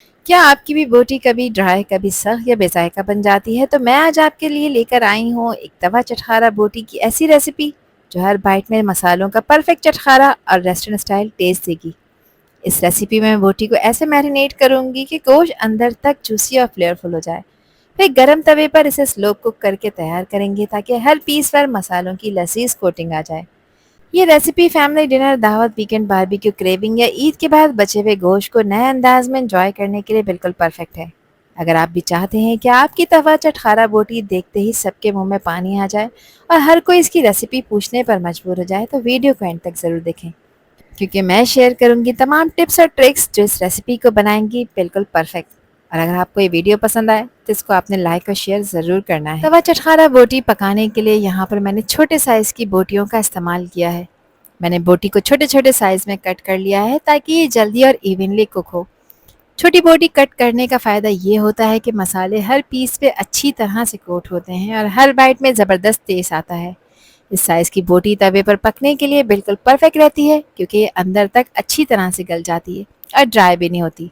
क्या आपकी भी बोटी कभी ड्राई, कभी सख्त या बेजायका बन जाती है? तो मैं आज आपके लिए लेकर आई हूँ एक तवा चटखारा बोटी की ऐसी रेसिपी जो हर बाइट में मसालों का परफेक्ट चटखारा और रेस्टोरेंट स्टाइल टेस्ट देगी। इस रेसिपी में मैं बोटी को ऐसे मैरिनेट करूंगी कि गोश्त अंदर तक जूसी और फ्लेवरफुल हो जाए। फिर गरम तवे पर इसे स्लो कुक करके तैयार करेंगे ताकि हर पीस पर मसालों की लजीज कोटिंग आ जाए। ये रेसिपी फैमिली डिनर, दावत, वीकेंड बारबेक्यू, क्रेविंग या ईद के बाद बचे हुए गोश्त को नए अंदाज में एंजॉय करने के लिए बिल्कुल परफेक्ट है। अगर आप भी चाहते हैं कि आपकी तवा चटखारा बोटी देखते ही सबके मुंह में पानी आ जाए और हर कोई इसकी रेसिपी पूछने पर मजबूर हो जाए, तो वीडियो को एंड तक ज़रूर देखें, क्योंकि मैं शेयर करूंगी तमाम टिप्स और ट्रिक्स जो इस रेसिपी को बनाएंगी बिल्कुल परफेक्ट। और अगर आपको ये वीडियो पसंद आए तो इसको आपने लाइक और शेयर ज़रूर करना है। तवा चटखारा बोटी पकाने के लिए यहाँ पर मैंने छोटे साइज़ की बोटियों का इस्तेमाल किया है। मैंने बोटी को छोटे छोटे साइज़ में कट कर लिया है ताकि ये जल्दी और इवनली कुक हो। छोटी बोटी कट करने का फ़ायदा ये होता है कि मसाले हर पीस पे अच्छी तरह से कोट होते हैं और हर बाइट में ज़बरदस्त टेस्ट आता है। इस साइज़ की बोटी तवे पर पकने के लिए बिल्कुल परफेक्ट रहती है, क्योंकि ये अंदर तक अच्छी तरह से गल जाती है और ड्राई भी नहीं होती।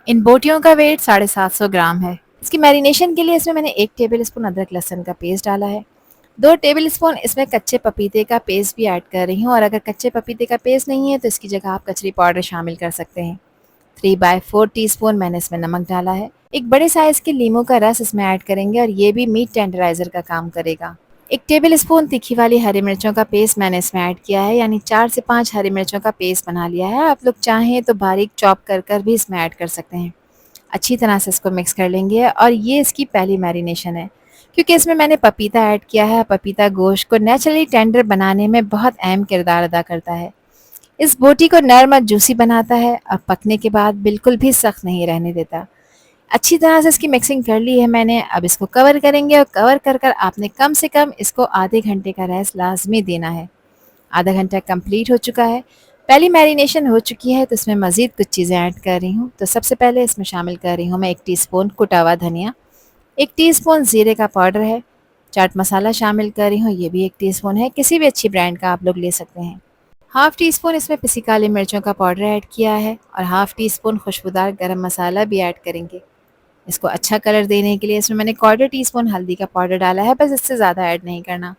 इन बोटियों का वेट 750 ग्राम है। इसकी मैरिनेशन के लिए इसमें मैंने 1 टेबल स्पून अदरक लहसुन का पेस्ट डाला है। 2 टेबल स्पून इसमें कच्चे पपीते का पेस्ट भी ऐड कर रही हूँ, और अगर कच्चे पपीते का पेस्ट नहीं है तो इसकी जगह आप कचरी पाउडर शामिल कर सकते हैं। 3/4 टीस्पून मैंने इसमें नमक डाला है। एक बड़े साइज़ के लीमू का रस इसमें ऐड करेंगे और ये भी मीट टेंडराइज़र का काम करेगा। 1 टेबल स्पून तीखी वाली हरी मिर्चों का पेस्ट मैंने इसमें ऐड किया है, यानी 4 से 5 हरी मिर्चों का पेस्ट बना लिया है। आप लोग चाहें तो बारीक चॉप कर भी इसमें ऐड कर सकते हैं। अच्छी तरह से इसको मिक्स कर लेंगे, और ये इसकी पहली मैरिनेशन है, क्योंकि इसमें मैंने पपीता ऐड किया है। पपीता गोश्त को नेचुरली टेंडर बनाने में बहुत अहम किरदार अदा करता है। इस बोटी को नरम और जूसी बनाता है और पकने के बाद बिल्कुल भी सख्त नहीं रहने देता। अच्छी तरह से इसकी मिक्सिंग कर ली है मैंने। अब इसको कवर करेंगे, और कवर कर कर आपने कम से कम इसको आधे घंटे का रेस्ट लाजमी देना है। आधा घंटा कंप्लीट हो चुका है। पहली मैरिनेशन हो चुकी है, तो इसमें मज़ीद कुछ चीज़ें ऐड कर रही हूँ। तो सबसे पहले इसमें शामिल कर रही हूँ मैं 1 टीस्पून कुटा हुआ धनिया, 1 टीस्पून ज़ीरे का पाउडर है, चाट मसाला शामिल कर रही हूँ, ये भी 1 टीस्पून है, किसी भी अच्छी ब्रांड का आप लोग ले सकते हैं। हाफ़ टी स्पून इसमें पिसी काली मिर्चों का पाउडर ऐड किया है, और हाफ़ टी स्पून खुशबूदार गरम मसाला भी ऐड करेंगे। इसको अच्छा कलर देने के लिए इसमें मैंने 1/4 टीस्पून हल्दी का पाउडर डाला है, बस इससे ज़्यादा ऐड नहीं करना।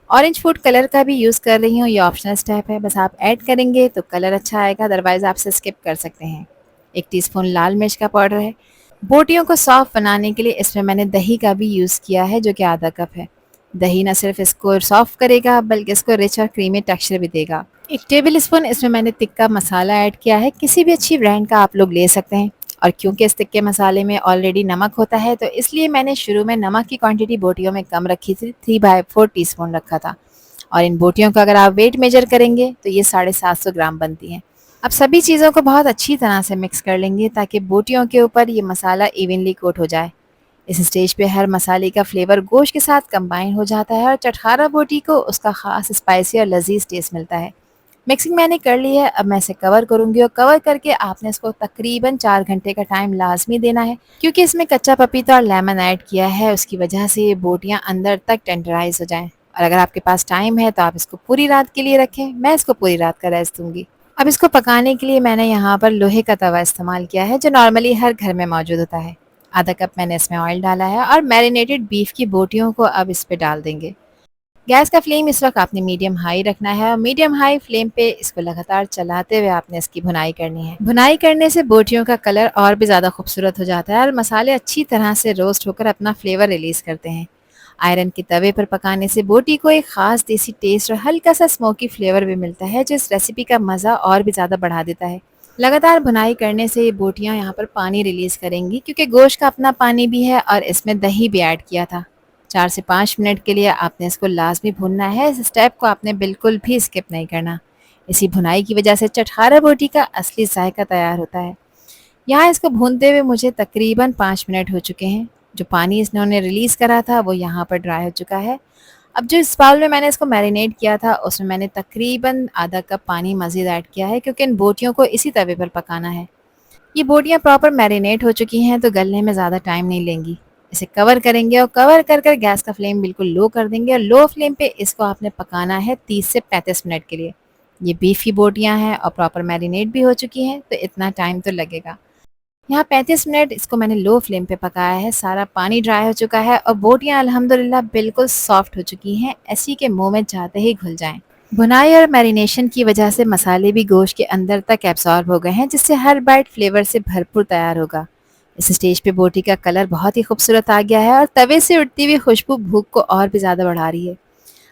ऑरेंज फूड कलर का भी यूज़ कर रही हूँ, ये ऑप्शनल स्टेप है, बस आप ऐड करेंगे तो कलर अच्छा आएगा, अदरवाइज़ आप इसे स्किप कर सकते हैं। 1 टीस्पून लाल मिर्च का पाउडर है। बोटियों को सॉफ्ट बनाने के लिए इसमें मैंने दही का भी यूज़ किया है, जो कि आधा कप है। दही ना सिर्फ इसको सॉफ्ट करेगा, बल्कि इसको रिच और क्रीमी टेक्सचर भी देगा। 1 टेबल स्पून इसमें मैंने तिक्का मसाला ऐड किया है, किसी भी अच्छी ब्रांड का आप लोग ले सकते हैं। और क्योंकि इस तिक्के मसाले में ऑलरेडी नमक होता है, तो इसलिए मैंने शुरू में नमक की क्वांटिटी बोटियों में कम रखी थी, 3/4 टीस्पून रखा था। और इन बोटियों का अगर आप वेट मेजर करेंगे तो ये 750 ग्राम बनती हैं। अब सभी चीज़ों को बहुत अच्छी तरह से मिक्स कर लेंगे ताकि बोटियों के ऊपर ये मसाला इवनली कोट हो जाए। इस स्टेज पे हर मसाले का फ्लेवर गोश्त के साथ कंबाइन हो जाता है, और चटखारा बोटी को उसका ख़ास स्पाइसी और लजीज टेस्ट मिलता है। मिक्सिंग मैंने कर ली है। अब मैं इसे कवर करूंगी, और कवर करके आपने इसको तकरीबन 4 घंटे का टाइम लाजमी देना है, क्योंकि इसमें कच्चा पपीता और लेमन ऐड किया है, उसकी वजह से ये बोटियां अंदर तक टेंडराइज हो जाएं। और अगर आपके पास टाइम है तो आप इसको पूरी रात के लिए रखें। मैं इसको पूरी रात का रेस्ट दूंगी। अब इसको पकाने के लिए मैंने यहाँ पर लोहे का तवा इस्तेमाल किया है, जो नॉर्मली हर घर में मौजूद होता है। आधा कप मैंने इसमें ऑयल डाला है, और मैरिनेटेड बीफ की बोटियों को अब इस पे डाल देंगे। गैस का फ्लेम इस वक्त आपने मीडियम हाई रखना है, और मीडियम हाई फ्लेम पे इसको लगातार चलाते हुए आपने इसकी भुनाई करनी है। भुनाई करने से बोटियों का कलर और भी ज़्यादा खूबसूरत हो जाता है, और मसाले अच्छी तरह से रोस्ट होकर अपना फ्लेवर रिलीज करते हैं। आयरन के तवे पर पकाने से बोटी को एक खास देसी टेस्ट और हल्का सा स्मोकी फ्लेवर भी मिलता है, जो इस रेसिपी का मज़ा और भी ज़्यादा बढ़ा देता है। लगातार भुनाई करने से ये बोटियाँ यहाँ पर पानी रिलीज करेंगी, क्योंकि गोश्त का अपना पानी भी है और इसमें दही भी ऐड किया था। 4 से 5 मिनट के लिए आपने इसको लाजमी भूनना है। इस स्टेप को आपने बिल्कुल भी स्किप नहीं करना। इसी भुनाई की वजह से चटखारा बोटी का असली जायका तैयार होता है। यहाँ इसको भूनते हुए मुझे तकरीबन 5 मिनट हो चुके हैं। जो पानी इन्होंने रिलीज़ करा था वो यहाँ पर ड्राई हो चुका है। अब जो इस बाउल में मैंने इसको मैरिनेट किया था, उसमें मैंने तकरीबन आधा कप पानी मज़ीद ऐड किया है, क्योंकि इन बोटियों को इसी तवे पर पकाना है। ये बोटियाँ प्रॉपर मैरिनेट हो चुकी हैं, तो गलने में ज़्यादा टाइम नहीं लेंगी। इसे कवर करेंगे, और कवर कर कर गैस का फ्लेम बिल्कुल लो कर देंगे, और लो फ्लेम पे इसको आपने पकाना है 30 से 35 मिनट के लिए। ये बीफ की बोटियाँ हैं और प्रॉपर मैरिनेट भी हो चुकी हैं, तो इतना टाइम तो लगेगा। यहाँ 35 मिनट इसको मैंने लो फ्लेम पे पकाया है। सारा पानी ड्राई हो चुका है और बोटियाँ अल्हम्दुलिल्लाह बिल्कुल सॉफ्ट हो चुकी हैं, ऐसी के मुंह में जाते ही घुल जाएं। भुनाई और मैरिनेशन की वजह से मसाले भी गोश्त के अंदर तक एब्सॉर्ब हो गए हैं, जिससे हर बाइट फ्लेवर से भरपूर तैयार होगा। इस स्टेज पे बोटी का कलर बहुत ही खूबसूरत आ गया है और तवे से उठती हुई खुशबू भूख को और भी ज़्यादा बढ़ा रही है।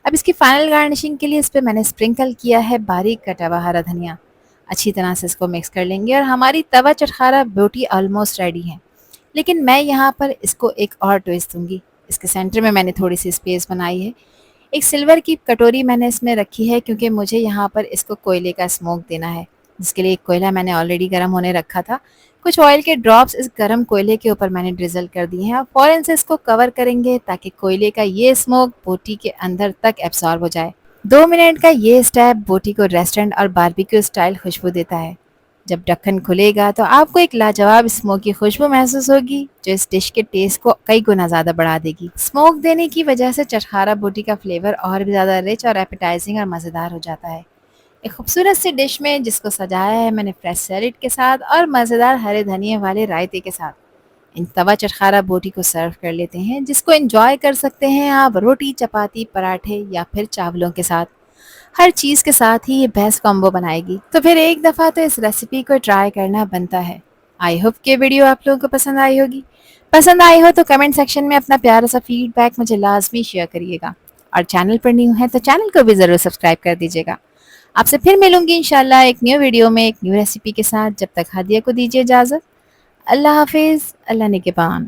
अब इसकी फाइनल गार्निशिंग के लिए इस पे मैंने स्प्रिंकल किया है बारीक कटा हुआ हरा धनिया। अच्छी तरह से इसको मिक्स कर लेंगे और हमारी तवा चटखारा बोटी ऑलमोस्ट रेडी है। लेकिन मैं यहाँ पर इसको एक और ट्विस्ट दूंगी। इसके सेंटर में मैंने थोड़ी सी स्पेस बनाई है। एक सिल्वर की कटोरी मैंने इसमें रखी है क्योंकि मुझे यहाँ पर इसको कोयले का स्मोक देना है, जिसके लिए एक कोयला मैंने ऑलरेडी गर्म होने रखा था। कुछ ऑयल के ड्रॉप्स इस गर्म कोयले के ऊपर मैंने ड्रिजल कर दिए हैं और फ़ौरन से इसको कवर करेंगे ताकि कोयले का ये स्मोक बोटी के अंदर तक एब्सॉर्ब हो जाए। 2 मिनट का ये स्टेप बोटी को रेस्टोरेंट और बारबेक्यू स्टाइल खुशबू देता है। जब ढक्कन खुलेगा तो आपको एक लाजवाब स्मोकी खुशबू महसूस होगी, जो इस डिश के टेस्ट को कई गुना ज़्यादा बढ़ा देगी। स्मोक देने की वजह से चटखारा बोटी का फ्लेवर और भी ज़्यादा रिच और एपेटाइजिंग और मज़ेदार हो जाता है। एक खूबसूरत सी डिश में जिसको सजाया है मैंने फ्रेश सैलेड के साथ और मज़ेदार हरे धनिए वाले रायते के साथ। इन तवा चटखारा बोटी को सर्व कर लेते हैं, जिसको एंजॉय कर सकते हैं आप रोटी, चपाती, पराठे या फिर चावलों के साथ। हर चीज़ के साथ ही ये बेस्ट कॉम्बो बनाएगी। तो फिर एक दफ़ा तो इस रेसिपी को ट्राई करना बनता है। आई होप कि वीडियो आप लोगों को पसंद आई होगी। पसंद आई हो तो कमेंट सेक्शन में अपना प्यारा सा फीडबैक मुझे लाजमी शेयर करिएगा। और चैनल पर न्यू है तो चैनल को भी ज़रूर सब्सक्राइब कर दीजिएगा। आपसे फिर मिलूंगी इंशाल्लाह एक न्यू वीडियो में एक न्यू रेसिपी के साथ। जब तक हादिया को दीजिए इजाज़त। अल्लाह हाफिज़। अल्लाह निगहबान।